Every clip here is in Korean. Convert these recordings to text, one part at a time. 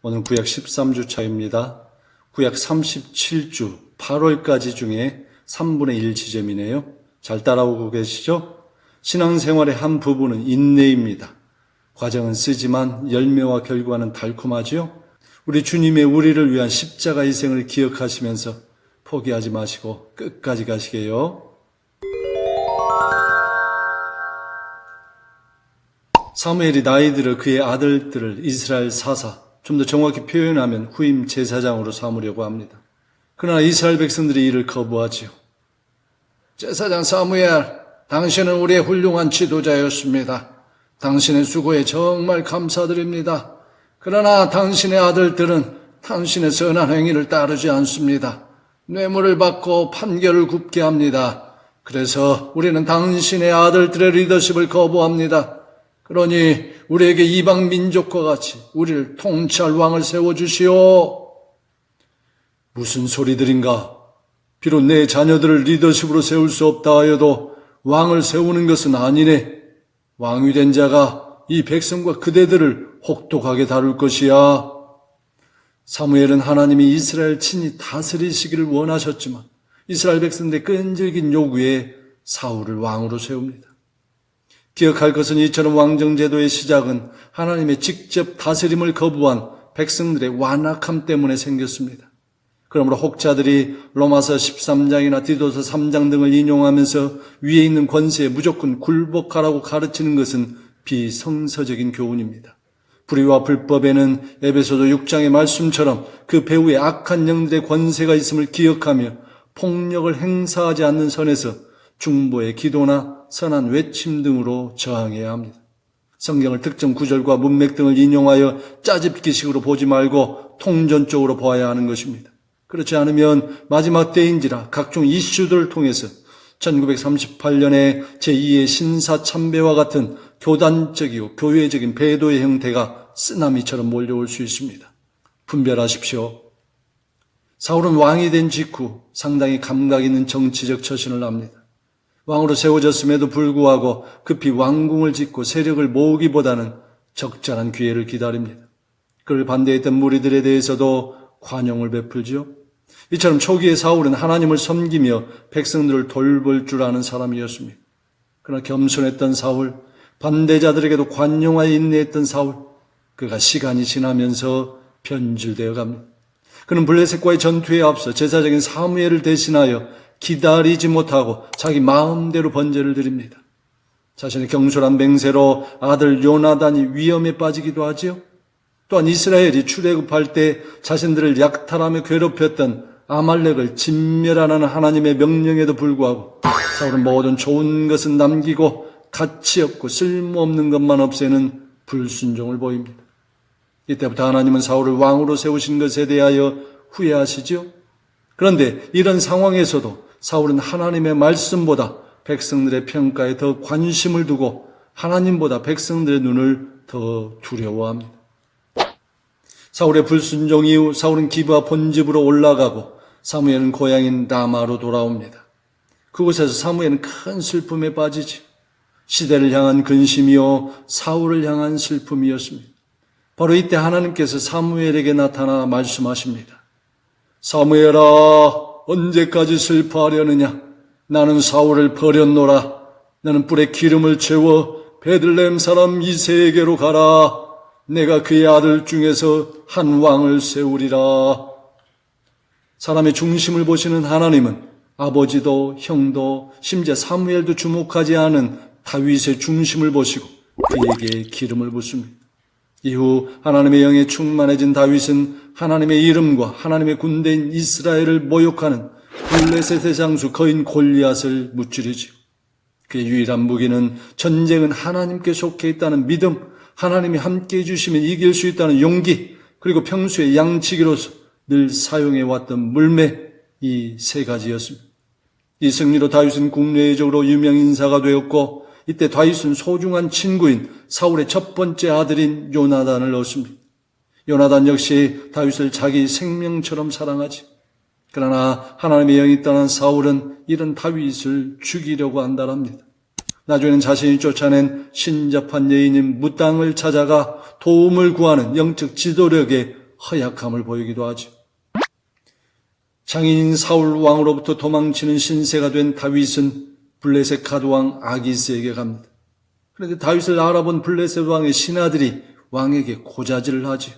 오늘 구약 13주 차입니다. 구약 37주 8월까지 중에 3분의 1 지점이네요. 잘 따라오고 계시죠? 신앙생활의 한 부분은 인내입니다. 과정은 쓰지만 열매와 결과는 달콤하지요? 우리 주님의 우리를 위한 십자가 희생을 기억하시면서 포기하지 마시고 끝까지 가시게요. 사무엘이 나이 들어 그의 아들들을 이스라엘 사사, 좀 더 정확히 표현하면 후임 제사장으로 삼으려고 합니다. 그러나 이스라엘 백성들이 이를 거부하지요. 제사장 사무엘, 당신은 우리의 훌륭한 지도자였습니다. 당신의 수고에 정말 감사드립니다. 그러나 당신의 아들들은 당신의 선한 행위를 따르지 않습니다. 뇌물을 받고 판결을 굽게 합니다. 그래서 우리는 당신의 아들들의 리더십을 거부합니다. 그러니 우리에게 이방 민족과 같이 우리를 통치할 왕을 세워주시오. 무슨 소리들인가? 비록 내 자녀들을 리더십으로 세울 수 없다 하여도 왕을 세우는 것은 아니네. 왕이 된 자가 이 백성과 그대들을 혹독하게 다룰 것이야. 사무엘은 하나님이 이스라엘 친히 다스리시기를 원하셨지만 이스라엘 백성들의 끈질긴 요구에 사울을 왕으로 세웁니다. 기억할 것은 이처럼 왕정제도의 시작은 하나님의 직접 다스림을 거부한 백성들의 완악함 때문에 생겼습니다. 그러므로 혹자들이 로마서 13장이나 디도서 3장 등을 인용하면서 위에 있는 권세에 무조건 굴복하라고 가르치는 것은 비성서적인 교훈입니다. 불의와 불법에는 에베소서 6장의 말씀처럼 그 배후에 악한 영들의 권세가 있음을 기억하며 폭력을 행사하지 않는 선에서 중보의 기도나 선한 외침 등으로 저항해야 합니다. 성경을 특정 구절과 문맥 등을 인용하여 짜집기식으로 보지 말고 통전적으로 보아야 하는 것입니다. 그렇지 않으면 마지막 때인지라 각종 이슈들을 통해서 1938년에 제2의 신사참배와 같은 교단적이고 교회적인 배도의 형태가 쓰나미처럼 몰려올 수 있습니다. 분별하십시오. 사울은 왕이 된 직후 상당히 감각 있는 정치적 처신을 합니다. 왕으로 세워졌음에도 불구하고 급히 왕궁을 짓고 세력을 모으기보다는 적절한 기회를 기다립니다. 그를 반대했던 무리들에 대해서도 관용을 베풀지요. 이처럼 초기의 사울은 하나님을 섬기며 백성들을 돌볼 줄 아는 사람이었습니다. 그러나 겸손했던 사울, 반대자들에게도 관용하여 인내했던 사울, 그가 시간이 지나면서 변질되어 갑니다. 그는 블레셋과의 전투에 앞서 제사장인 사무엘을 대신하여 기다리지 못하고 자기 마음대로 번제를 드립니다. 자신의 경솔한 맹세로 아들 요나단이 위험에 빠지기도 하지요. 또한 이스라엘이 출애굽할 때 자신들을 약탈하며 괴롭혔던 아말렉을 진멸하라는 하나님의 명령에도 불구하고 사울은 모든 좋은 것은 남기고 가치 없고 쓸모없는 것만 없애는 불순종을 보입니다. 이때부터 하나님은 사울을 왕으로 세우신 것에 대하여 후회하시지요. 그런데 이런 상황에서도 사울은 하나님의 말씀보다 백성들의 평가에 더 관심을 두고 하나님보다 백성들의 눈을 더 두려워합니다. 사울의 불순종 이후 사울은 기브아 본집으로 올라가고 사무엘은 고향인 라마로 돌아옵니다. 그곳에서 사무엘은 큰 슬픔에 빠지지. 시대를 향한 근심이요 사울을 향한 슬픔이었습니다. 바로 이때 하나님께서 사무엘에게 나타나 말씀하십니다. 사무엘아, 언제까지 슬퍼하려느냐? 나는 사울을 버렸노라. 나는 뿔에 기름을 채워 베들레헴 사람 이새에게로 가라. 내가 그의 아들 중에서 한 왕을 세우리라. 사람의 중심을 보시는 하나님은 아버지도 형도 심지어 사무엘도 주목하지 않은 다윗의 중심을 보시고 그에게 기름을 붓습니다. 이후 하나님의 영에 충만해진 다윗은 하나님의 이름과 하나님의 군대인 이스라엘을 모욕하는 블레셋의 장수 거인 골리앗을 무찌르지요. 그의 유일한 무기는 전쟁은 하나님께 속해 있다는 믿음, 하나님이 함께해 주시면 이길 수 있다는 용기, 그리고 평소에 양치기로서 늘 사용해왔던 물매, 이 세 가지였습니다. 이 승리로 다윗은 국내적으로 유명 인사가 되었고 이때 다윗은 소중한 친구인 사울의 첫 번째 아들인 요나단을 얻습니다. 요나단 역시 다윗을 자기 생명처럼 사랑하지. 그러나 하나님의 영이 떠난 사울은 이런 다윗을 죽이려고 한다랍니다. 나중에는 자신이 쫓아낸 신접한 여인인 무당을 찾아가 도움을 구하는 영적 지도력에 허약함을 보이기도 하죠. 장인인 사울 왕으로부터 도망치는 신세가 된 다윗은 블레셋 가두왕 아기스에게 갑니다. 그런데 다윗을 알아본 블레셋 왕의 신하들이 왕에게 고자질을 하죠.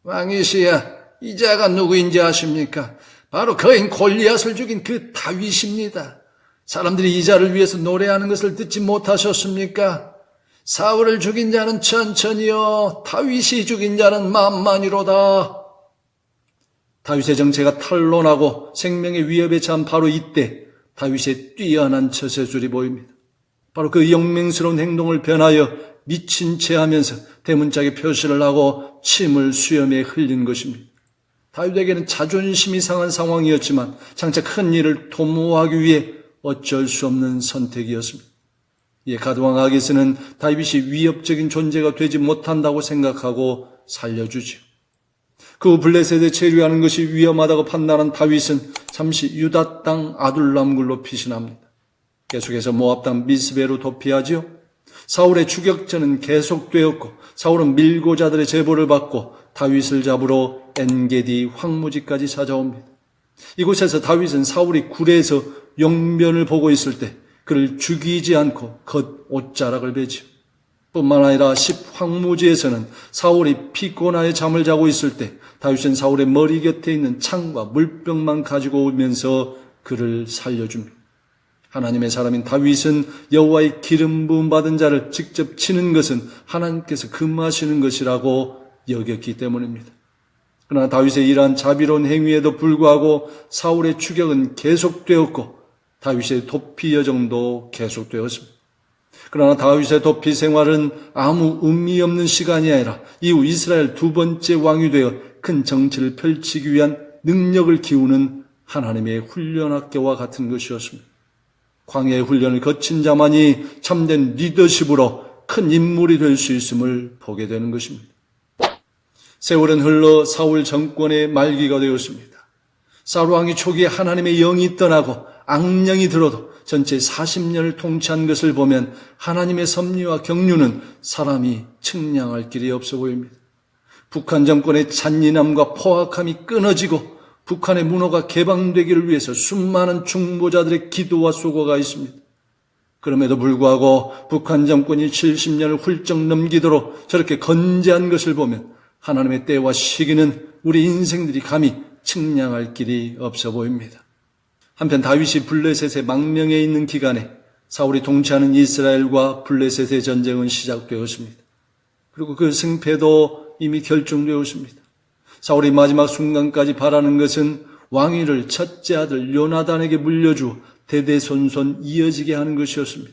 왕이시여, 이 자가 누구인지 아십니까? 바로 거인 골리앗을 죽인 그 다윗입니다. 사람들이 이 자를 위해서 노래하는 것을 듣지 못하셨습니까? 사울을 죽인 자는 천천히요, 다윗이 죽인 자는 만만히로다. 다윗의 정체가 탄로나고 생명의 위협에 처한 바로 이때 다윗의 뛰어난 처세술이 보입니다. 바로 그 영맹스러운 행동을 변하여 미친 채 하면서 대문짝에 표시를 하고 침을 수염에 흘린 것입니다. 다윗에게는 자존심이 상한 상황이었지만 장차 큰 일을 도모하기 위해 어쩔 수 없는 선택이었습니다. 이에 가드왕 아기스는 다윗이 위협적인 존재가 되지 못한다고 생각하고 살려주지요. 그 블레셋에 체류하는 것이 위험하다고 판단한 다윗은 잠시 유다 땅 아둘람굴로 피신합니다. 계속해서 모압 땅 미스베로 도피하지요. 사울의 추격전은 계속되었고 사울은 밀고자들의 제보를 받고 다윗을 잡으러 엔게디 황무지까지 찾아옵니다. 이곳에서 다윗은 사울이 굴에서 용변을 보고 있을 때 그를 죽이지 않고 겉옷자락을 베지요. 뿐만 아니라 10황무지에서는 사울이 피곤하여 잠을 자고 있을 때 다윗은 사울의 머리 곁에 있는 창과 물병만 가지고 오면서 그를 살려줍니다. 하나님의 사람인 다윗은 여호와의 기름 부음 받은 자를 직접 치는 것은 하나님께서 금하시는 것이라고 여겼기 때문입니다. 그러나 다윗의 이러한 자비로운 행위에도 불구하고 사울의 추격은 계속되었고 다윗의 도피 여정도 계속되었습니다. 그러나 다윗의 도피 생활은 아무 의미 없는 시간이 아니라 이후 이스라엘 두 번째 왕이 되어 큰 정치를 펼치기 위한 능력을 기우는 하나님의 훈련학교와 같은 것이었습니다. 광야의 훈련을 거친 자만이 참된 리더십으로 큰 인물이 될 수 있음을 보게 되는 것입니다. 세월은 흘러 사울 정권의 말기가 되었습니다. 사울 왕이 초기에 하나님의 영이 떠나고 악령이 들어도 전체 40년을 통치한 것을 보면 하나님의 섭리와 경륜은 사람이 측량할 길이 없어 보입니다. 북한 정권의 잔인함과 포악함이 끊어지고 북한의 문호가 개방되기를 위해서 수많은 중보자들의 기도와 수고가 있습니다. 그럼에도 불구하고 북한 정권이 70년을 훌쩍 넘기도록 저렇게 건재한 것을 보면 하나님의 때와 시기는 우리 인생들이 감히 측량할 길이 없어 보입니다. 한편 다윗이 블레셋의 망명에 있는 기간에 사울이 통치하는 이스라엘과 블레셋의 전쟁은 시작되었습니다. 그리고 그 승패도 이미 결정되었습니다. 사울이 마지막 순간까지 바라는 것은 왕위를 첫째 아들 요나단에게 물려주어 대대손손 이어지게 하는 것이었습니다.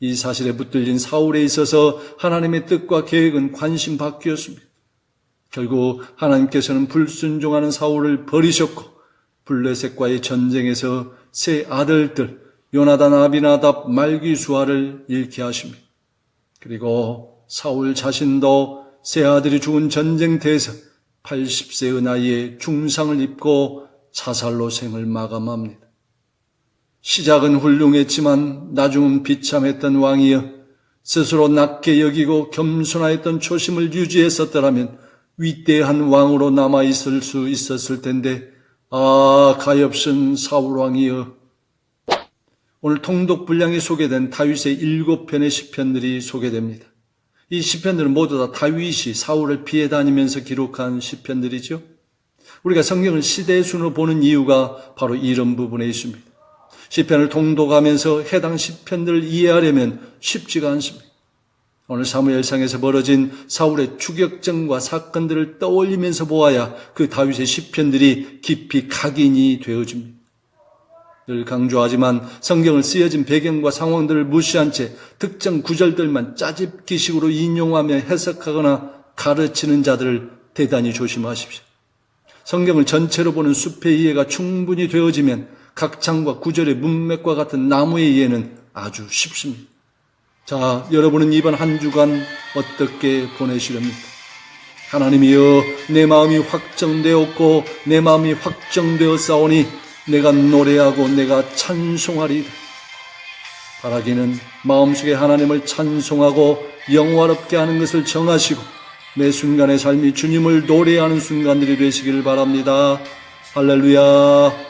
이 사실에 붙들린 사울에 있어서 하나님의 뜻과 계획은 관심 밖이었습니다. 결국 하나님께서는 불순종하는 사울을 버리셨고 블레셋과의 전쟁에서 세 아들들 요나단, 아비나답, 말기수아를 잃게 하십니다. 그리고 사울 자신도 세 아들이 죽은 전쟁터에서 80세의 나이에 중상을 입고 자살로 생을 마감합니다. 시작은 훌륭했지만 나중은 비참했던 왕이여, 스스로 낮게 여기고 겸손하였던 초심을 유지했었더라면 위대한 왕으로 남아있을 수 있었을 텐데, 가엾은 사울 왕이여. 오늘 통독분량에 소개된 다윗의 7편의 시편들이 소개됩니다. 이 시편들은 모두 다 다윗이 사울을 피해 다니면서 기록한 시편들이죠. 우리가 성경을 시대의 순으로 보는 이유가 바로 이런 부분에 있습니다. 시편을 통독하면서 해당 시편들을 이해하려면 쉽지가 않습니다. 오늘 사무엘상에서 벌어진 사울의 추격전과 사건들을 떠올리면서 보아야 그 다윗의 시편들이 깊이 각인이 되어집니다. 늘 강조하지만 성경을 쓰여진 배경과 상황들을 무시한 채 특정 구절들만 짜집기식으로 인용하며 해석하거나 가르치는 자들을 대단히 조심하십시오. 성경을 전체로 보는 숲의 이해가 충분히 되어지면 각 장과 구절의 문맥과 같은 나무의 이해는 아주 쉽습니다. 자, 여러분은 이번 한 주간 어떻게 보내시렵니까? 하나님이여, 내 마음이 확정되었고 내 마음이 확정되었사오니 내가 노래하고 내가 찬송하리이다. 바라기는 마음속에 하나님을 찬송하고 영화롭게 하는 것을 정하시고 매 순간의 삶이 주님을 노래하는 순간들이 되시길 바랍니다. 할렐루야.